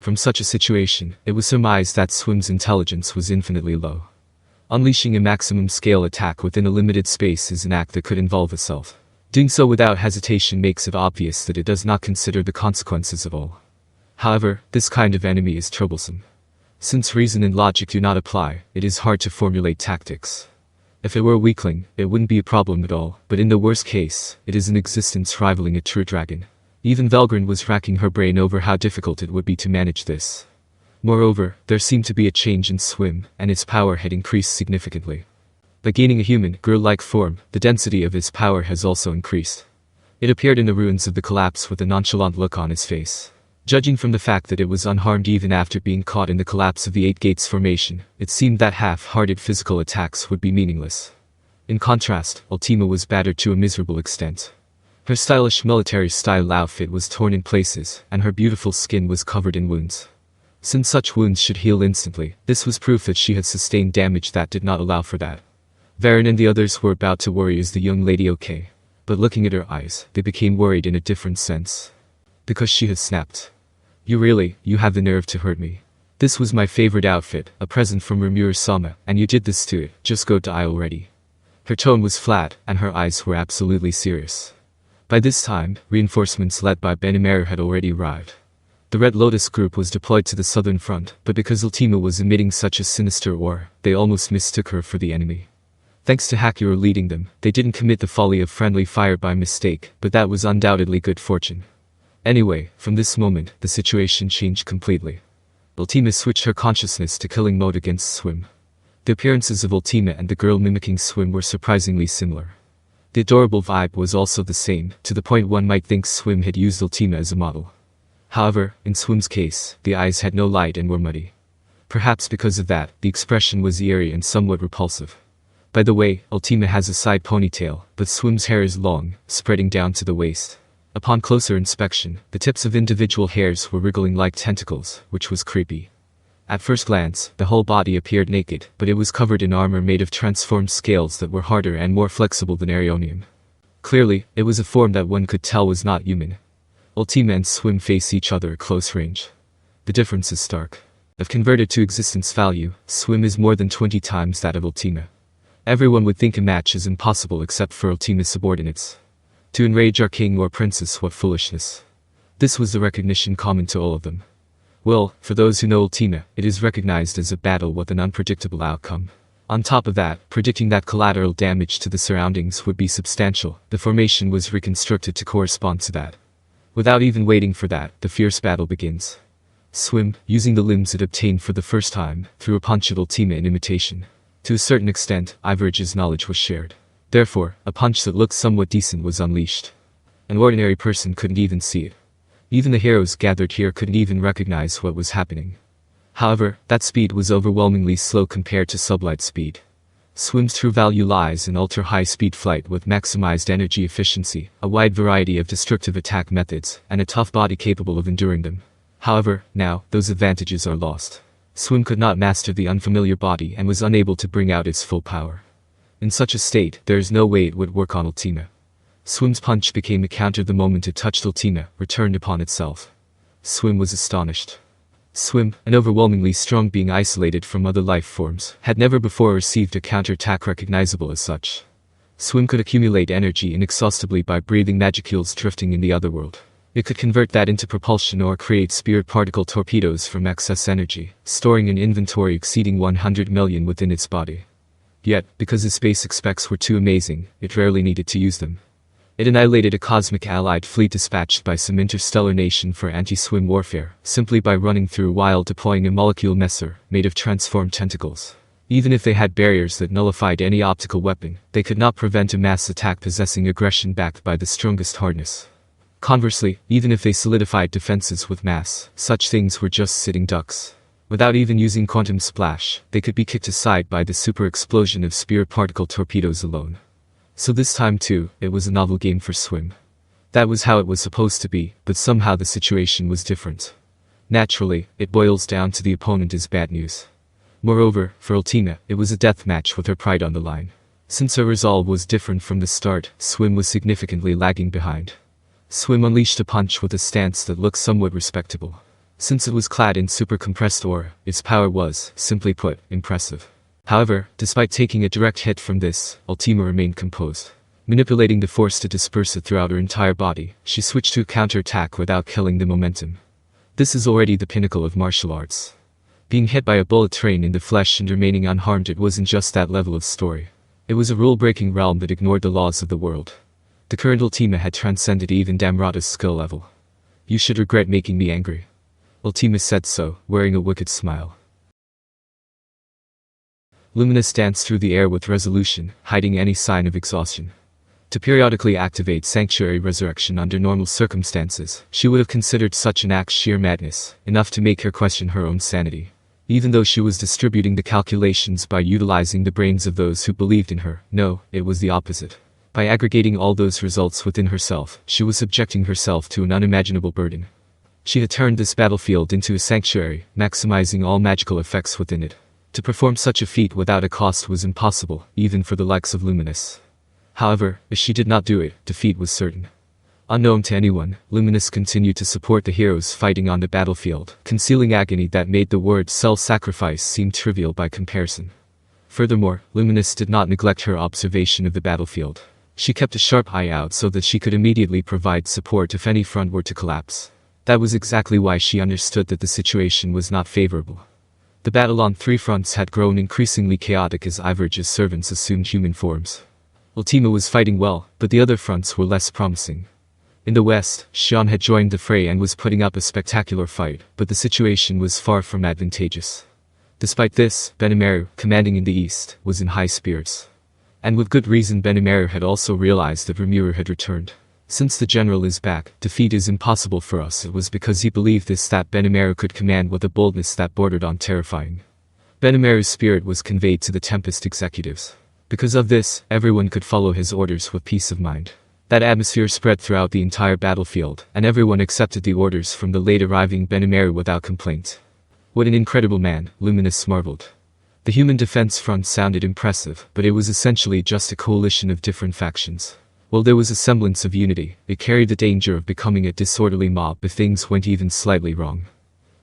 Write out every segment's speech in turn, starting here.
From such a situation, it was surmised that Swim's intelligence was infinitely low. Unleashing a maximum-scale attack within a limited space is an act that could involve itself. Doing so without hesitation makes it obvious that it does not consider the consequences at all. However, this kind of enemy is troublesome. Since reason and logic do not apply, it is hard to formulate tactics. If it were a weakling, it wouldn't be a problem at all, but in the worst case, it is an existence rivaling a true dragon. Even Velgrin was racking her brain over how difficult it would be to manage this. Moreover, there seemed to be a change in Swim, and its power had increased significantly. By gaining a human, girl-like form, the density of his power has also increased. It appeared in the ruins of the collapse with a nonchalant look on his face. Judging from the fact that it was unharmed even after being caught in the collapse of the Eight Gates formation, it seemed that half-hearted physical attacks would be meaningless. In contrast, Ultima was battered to a miserable extent. Her stylish military-style outfit was torn in places, and her beautiful skin was covered in wounds. Since such wounds should heal instantly, this was proof that she had sustained damage that did not allow for that. Varen and the others were about to worry, is the young lady okay? But looking at her eyes, they became worried in a different sense. Because she had snapped. You have the nerve to hurt me. This was my favorite outfit, a present from Rimuru-sama, and you did this to it, just go die already. Her tone was flat, and her eyes were absolutely serious. By this time, reinforcements led by Benimaru had already arrived. The Red Lotus group was deployed to the southern front, but because Ultima was emitting such a sinister aura, they almost mistook her for the enemy. Thanks to Hakuo leading them, they didn't commit the folly of friendly fire by mistake, but that was undoubtedly good fortune. Anyway, from this moment, the situation changed completely. Ultima switched her consciousness to killing mode against Swim. The appearances of Ultima and the girl mimicking Swim were surprisingly similar. The adorable vibe was also the same, to the point one might think Swim had used Ultima as a model. However, in Swim's case, the eyes had no light and were muddy. Perhaps because of that, the expression was eerie and somewhat repulsive. By the way, Ultima has a side ponytail, but Swim's hair is long, spreading down to the waist. Upon closer inspection, the tips of individual hairs were wriggling like tentacles, which was creepy. At first glance, the whole body appeared naked, but it was covered in armor made of transformed scales that were harder and more flexible than Arionium. Clearly, it was a form that one could tell was not human. Ultima and Swim face each other at close range. The difference is stark. If converted to existence value, Swim is more than 20 times that of Ultima. Everyone would think a match is impossible except for Ultima's subordinates. To enrage our king or princess, what foolishness. This was the recognition common to all of them. Well, for those who know Ultima, it is recognized as a battle with an unpredictable outcome. On top of that, predicting that collateral damage to the surroundings would be substantial, the formation was reconstructed to correspond to that. Without even waiting for that, the fierce battle begins. Swim, using the limbs it obtained for the first time, threw a punch at Ultima in imitation. To a certain extent, Iverage's knowledge was shared. Therefore, a punch that looked somewhat decent was unleashed. An ordinary person couldn't even see it. Even the heroes gathered here couldn't even recognize what was happening. However, that speed was overwhelmingly slow compared to sublight speed. Swim's true value lies in ultra-high-speed flight with maximized energy efficiency, a wide variety of destructive attack methods, and a tough body capable of enduring them. However, now, those advantages are lost. Swim could not master the unfamiliar body and was unable to bring out its full power. In such a state, there is no way it would work on Ultima. Swim's punch became a counter the moment it touched Ultima, returned upon itself. Swim was astonished. Swim, an overwhelmingly strong being isolated from other life forms, had never before received a counterattack recognizable as such. Swim could accumulate energy inexhaustibly by breathing magicules drifting in the other world. It could convert that into propulsion or create spirit particle torpedoes from excess energy, storing an inventory exceeding 100 million within its body. Yet, because its basic specs were too amazing, it rarely needed to use them. It annihilated a cosmic allied fleet dispatched by some interstellar nation for anti-Swim warfare, simply by running through while deploying a molecule messer, made of transformed tentacles. Even if they had barriers that nullified any optical weapon, they could not prevent a mass attack possessing aggression backed by the strongest hardness. Conversely, even if they solidified defenses with mass, such things were just sitting ducks. Without even using quantum splash, they could be kicked aside by the super explosion of spirit particle torpedoes alone. So this time too, it was a novel game for Swim. That was how it was supposed to be, but somehow the situation was different. Naturally, it boils down to the opponent is bad news. Moreover, for Ultima, it was a death match with her pride on the line. Since her resolve was different from the start, Swim was significantly lagging behind. Swim unleashed a punch with a stance that looked somewhat respectable. Since it was clad in super-compressed ore, its power was, simply put, impressive. However, despite taking a direct hit from this, Ultima remained composed. Manipulating the force to disperse it throughout her entire body, she switched to counterattack without killing the momentum. This is already the pinnacle of martial arts. Being hit by a bullet train in the flesh and remaining unharmed, it wasn't just that level of story. It was a rule-breaking realm that ignored the laws of the world. The current Ultima had transcended even Damrata's skill level. You should regret making me angry. Ultima said so, wearing a wicked smile. Luminous danced through the air with resolution, hiding any sign of exhaustion. To periodically activate Sanctuary Resurrection under normal circumstances, she would have considered such an act sheer madness, enough to make her question her own sanity. Even though she was distributing the calculations by utilizing the brains of those who believed in her, no, it was the opposite. By aggregating all those results within herself, she was subjecting herself to an unimaginable burden. She had turned this battlefield into a sanctuary, maximizing all magical effects within it. To perform such a feat without a cost was impossible, even for the likes of Luminous. However, if she did not do it, defeat was certain. Unknown to anyone, Luminous continued to support the heroes fighting on the battlefield, concealing agony that made the word self-sacrifice seem trivial by comparison. Furthermore, Luminous did not neglect her observation of the battlefield. She kept a sharp eye out so that she could immediately provide support if any front were to collapse. That was exactly why she understood that the situation was not favorable. The battle on three fronts had grown increasingly chaotic as Iverge's servants assumed human forms. Ultima was fighting well, but the other fronts were less promising. In the west, Xian had joined the fray and was putting up a spectacular fight, but the situation was far from advantageous. Despite this, Benimaru, commanding in the east, was in high spirits. And with good reason. Benimaru had also realized that Rimuru had returned. Since the general is back, defeat is impossible for us. It was because he believed this that Benimaru could command with a boldness that bordered on terrifying. Benimaru's spirit was conveyed to the Tempest executives. Because of this, everyone could follow his orders with peace of mind. That atmosphere spread throughout the entire battlefield, and everyone accepted the orders from the late-arriving Benimaru without complaint. What an incredible man, Luminous marveled. The human defense front sounded impressive, but it was essentially just a coalition of different factions. While there was a semblance of unity, it carried the danger of becoming a disorderly mob if things went even slightly wrong.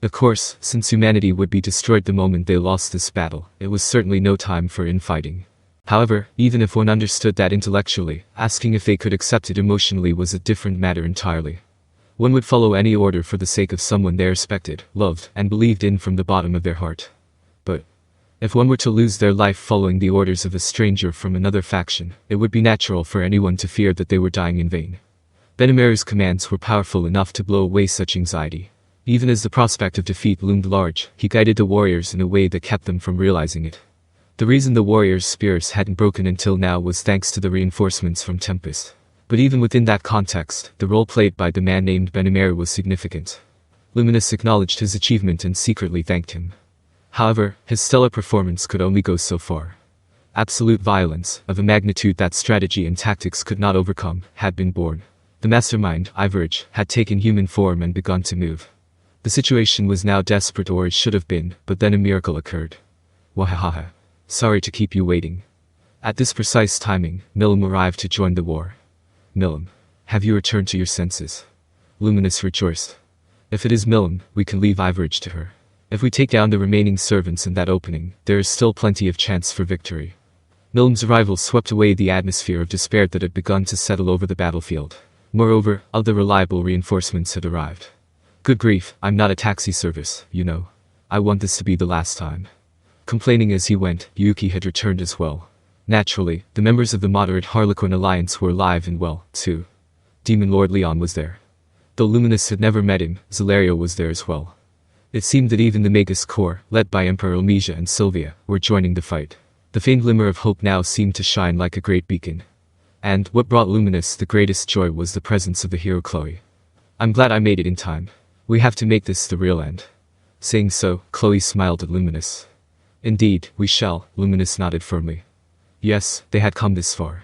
Of course, since humanity would be destroyed the moment they lost this battle, it was certainly no time for infighting. However, even if one understood that intellectually, asking if they could accept it emotionally was a different matter entirely. One would follow any order for the sake of someone they respected, loved, and believed in from the bottom of their heart. But if one were to lose their life following the orders of a stranger from another faction, it would be natural for anyone to fear that they were dying in vain. Benimaru's commands were powerful enough to blow away such anxiety. Even as the prospect of defeat loomed large, he guided the warriors in a way that kept them from realizing it. The reason the warriors' spears hadn't broken until now was thanks to the reinforcements from Tempest. But even within that context, the role played by the man named Benimaru was significant. Luminous acknowledged his achievement and secretly thanked him. However, his stellar performance could only go so far. Absolute violence, of a magnitude that strategy and tactics could not overcome, had been born. The mastermind, Iverge, had taken human form and begun to move. The situation was now desperate, or it should have been, but then a miracle occurred. Wahahaha. Sorry to keep you waiting. At this precise timing, Milim arrived to join the war. Milim, have you returned to your senses? Luminous rejoiced. If it is Milim, we can leave Iverge to her. If we take down the remaining servants in that opening, there is still plenty of chance for victory. Milim's arrival swept away the atmosphere of despair that had begun to settle over the battlefield. Moreover, other reliable reinforcements had arrived. Good grief, I'm not a taxi service, you know. I want this to be the last time. Complaining as he went, Yuki had returned as well. Naturally, the members of the moderate Harlequin Alliance were alive and well, too. Demon Lord Leon was there. Though Luminous had never met him, Zelario was there as well. It seemed that even the Magus Corps, led by Emperor Omisia and Sylvia, were joining the fight. The faint glimmer of hope now seemed to shine like a great beacon. And what brought Luminous the greatest joy was the presence of the hero Chloe. I'm glad I made it in time. We have to make this the real end. Saying so, Chloe smiled at Luminous. Indeed, we shall, Luminous nodded firmly. Yes, they had come this far.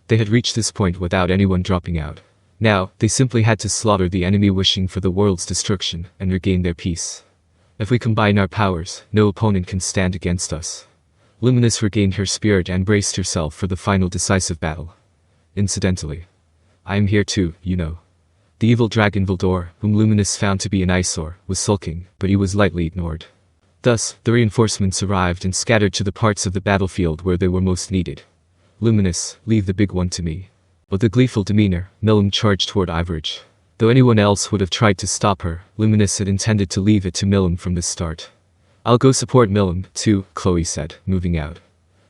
They had reached this point without anyone dropping out. Now, they simply had to slaughter the enemy wishing for the world's destruction, and regain their peace. If we combine our powers, no opponent can stand against us. Luminous regained her spirit and braced herself for the final decisive battle. Incidentally, I am here too, you know. The evil dragon Vildor, whom Luminous found to be an eyesore, was sulking, but he was lightly ignored. Thus, the reinforcements arrived and scattered to the parts of the battlefield where they were most needed. Luminous, leave the big one to me. With a gleeful demeanor, Milim charged toward Ivorage. Though anyone else would have tried to stop her, Luminous had intended to leave it to Milim from the start. I'll go support Milim, too, Chloe said, moving out.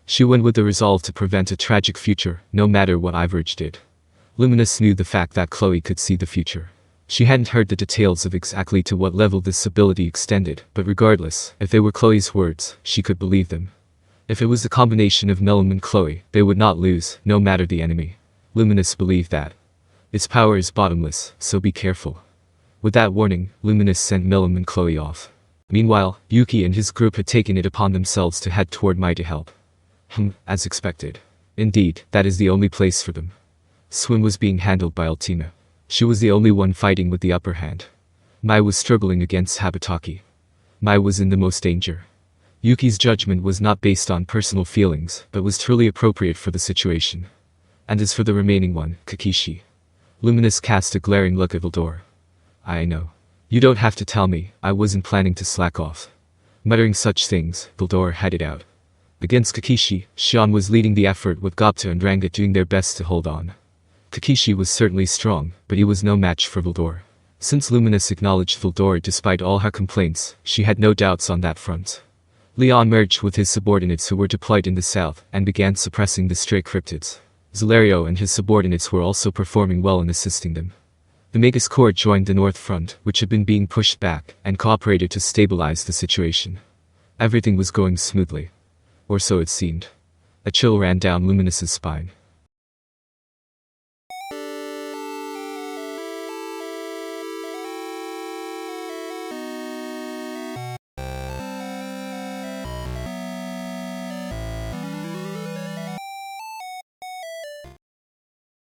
She went with the resolve to prevent a tragic future, no matter what Ivorage did. Luminous knew the fact that Chloe could see the future. She hadn't heard the details of exactly to what level this ability extended, but regardless, if they were Chloe's words, she could believe them. If it was the combination of Milim and Chloe, they would not lose, no matter the enemy. Luminous believed that. Its power is bottomless, so be careful. With that warning, Luminous sent Milim and Chloe off. Meanwhile, Yuki and his group had taken it upon themselves to head toward Mai to help. As expected. Indeed, that is the only place for them. Swim was being handled by Ultima. She was the only one fighting with the upper hand. Mai was struggling against Habataki. Mai was in the most danger. Yuki's judgment was not based on personal feelings, but was truly appropriate for the situation. And as for the remaining one, Kakishi. Luminous cast a glaring look at Vildor. I know. You don't have to tell me, I wasn't planning to slack off. Muttering such things, Vildor had it out. Against Kakishi, Shion was leading the effort with Gopta and Ranga doing their best to hold on. Kakishi was certainly strong, but he was no match for Vildor. Since Luminous acknowledged Vildor despite all her complaints, she had no doubts on that front. Leon merged with his subordinates who were deployed in the south, and began suppressing the stray cryptids. Zelario and his subordinates were also performing well in assisting them. The Magus Corps joined the north front, which had been being pushed back, and cooperated to stabilize the situation. Everything was going smoothly. Or so it seemed. A chill ran down Luminous's spine.